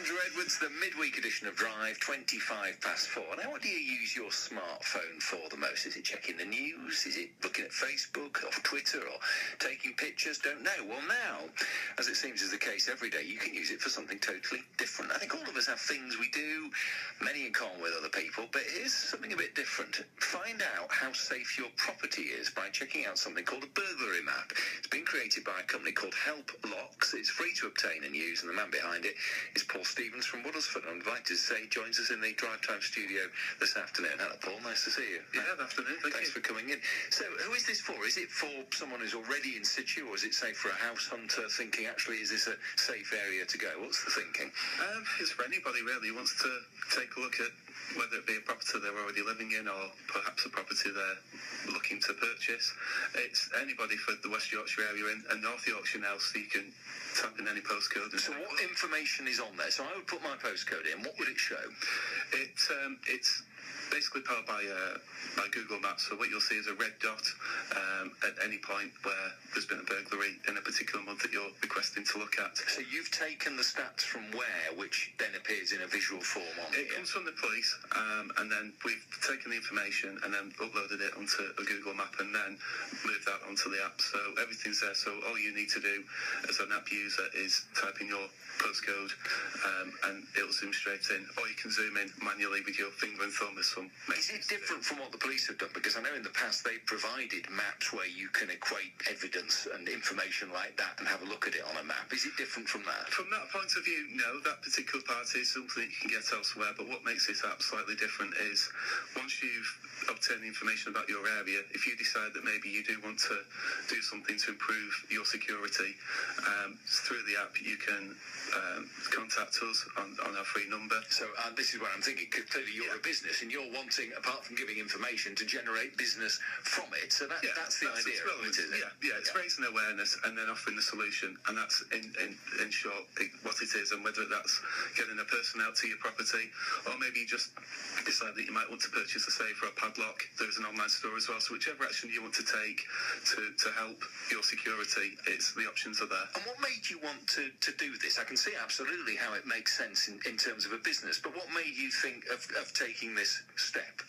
Andrew Edwards, the midweek edition of Drive, 4:25. Now, what do you use your smartphone for the most? Is it checking the news? Is it looking at Facebook or Twitter or taking pictures? Don't know. Well, now, as it seems is the case every day, you can use it for something totally different. I think all of us have things we do, many in common with other people, but here's something a bit different. Find out how safe your property is by checking out something called a burglary map. It's been created by a company called Help Locks. It's free to obtain and use, and the man behind it is Paul Stevens from Woodlesford. I'm delighted to say he joins us in the Drive Time studio this afternoon. Hello, Paul. Nice to see you. Yeah, good afternoon. Thanks for coming in. So, who is this for? Is it for someone who's already in situ, or is it, say, for a house hunter thinking, actually, is this a safe area to go? What's the thinking? It's for anybody, really, who wants to take a look at whether it be a property they're already living in or perhaps a property they're looking to purchase. It's anybody for the West Yorkshire area and North Yorkshire now, so you can type in any postcode. So what information is on there? So I would put my postcode in. What would it show? It's basically powered by Google Maps. So what you'll see is a red dot at any point where there's been a burglary in a particular month that you're requesting to look at. So you've taken the stats from where, which then appears in a visual form on it? It comes from the police, and then we've taken the information and then uploaded it onto a Google map and then moved that onto the app. So everything's there. So all you need to do as an app user is type in your postcode, and it'll zoom straight in. Or you can zoom in manually with your finger and thumb. Is it different from what the police have done? Because I know in the past they provided maps where you can equate evidence and information like that and have a look at it on a map. Is it different from that? From that point of view, no. That particular part is something you can get elsewhere. But what makes this app slightly different is once you've obtained the information about your area, if you decide that maybe you do want to do something to improve your security, through the app you can contact us on our free number. So this is what I'm thinking. Clearly you're a business and you're wanting, apart from giving information, to generate business from it. So that's the idea. It's raising awareness and then offering the solution, and that's in short what it is. And whether that's getting a person out to your property, or maybe you just decide that you might want to purchase a safe or a padlock, there's an online store as well. So whichever action you want to take to help your security, the options are there. And what made you want to do this? I can see absolutely how it makes sense in terms of a business, but what made you think of taking this step?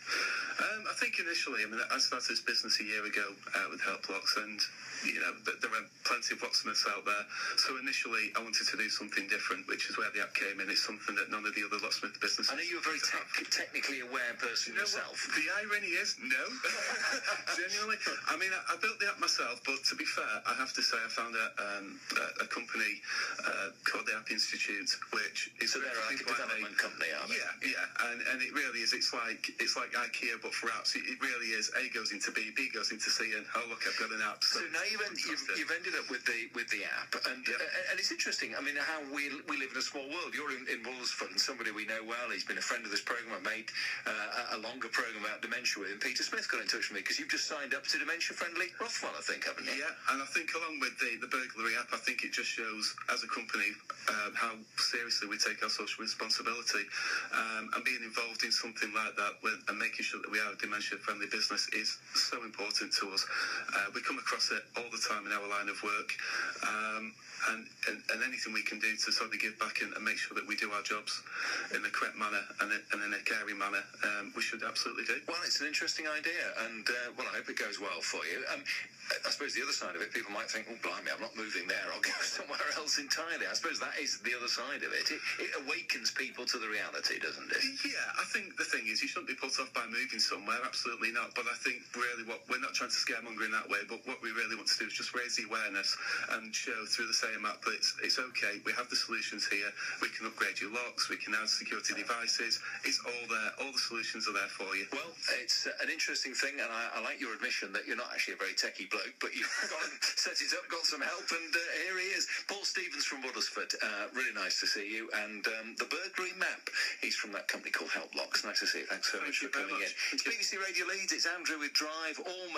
I think initially, I started this business a year ago with Help Locks, and there are plenty of locksmiths out there. So initially, I wanted to do something different, which is where the app came in. It's something that none of the other locksmith businesses. I know you're a very technically aware person yourself. The irony is, no. Genuinely. I built the app myself, but to be fair, I have to say I found a company called the App Institute, which is so they're like a development company, are they? Yeah, and it really is. It's like IKEA, but for apps. It really is. A goes into B, B goes into C, and oh look, I've got an app. So now you've ended up with the app, and it's interesting. How we live in a small world. You're in Woodlesford, and somebody we know well. He's been a friend of this programme. I made a longer programme about dementia with him. Peter Smith got in touch with me because you've just signed up to Dementia Friendly Rothwell, I think, haven't you? Yeah, and I think along with the burglary app, I think it just shows as a company how seriously we take our social responsibility, and being involved in something like that and making sure that we are a dementia-friendly business is so important to us. We come across it all the time in our line of work, and anything we can do to sort of give back and make sure that we do our jobs in the correct manner and in a caring manner, we should absolutely do. Well, it's an interesting idea, and I hope it goes well for you. I suppose the other side of it, people might think, oh, blimey, I'm not moving there, I'll go somewhere else entirely. I suppose that is the other side of it. It awakens people to the reality, doesn't it? Yeah, I think the thing is, you shouldn't be put off by moving somewhere, absolutely not. But I think really we're not trying to scaremonger in that way, but what we really want to do is just raise the awareness and show through the same app that it's okay, we have the solutions here, we can upgrade your locks, we can add security devices, it's all there, all the solutions are there for you. Well, it's an interesting thing, and I like your admission that you're not actually a very techie bloke, but you've set it up, got some help, and here he is. Paul Stevens from Woodlesford, really nice to see you, and the burglary map, he's from that company called Help Locks. Nice to see you, thanks so much for coming in. It's BBC Radio Leeds, it's Andrew with Drive, all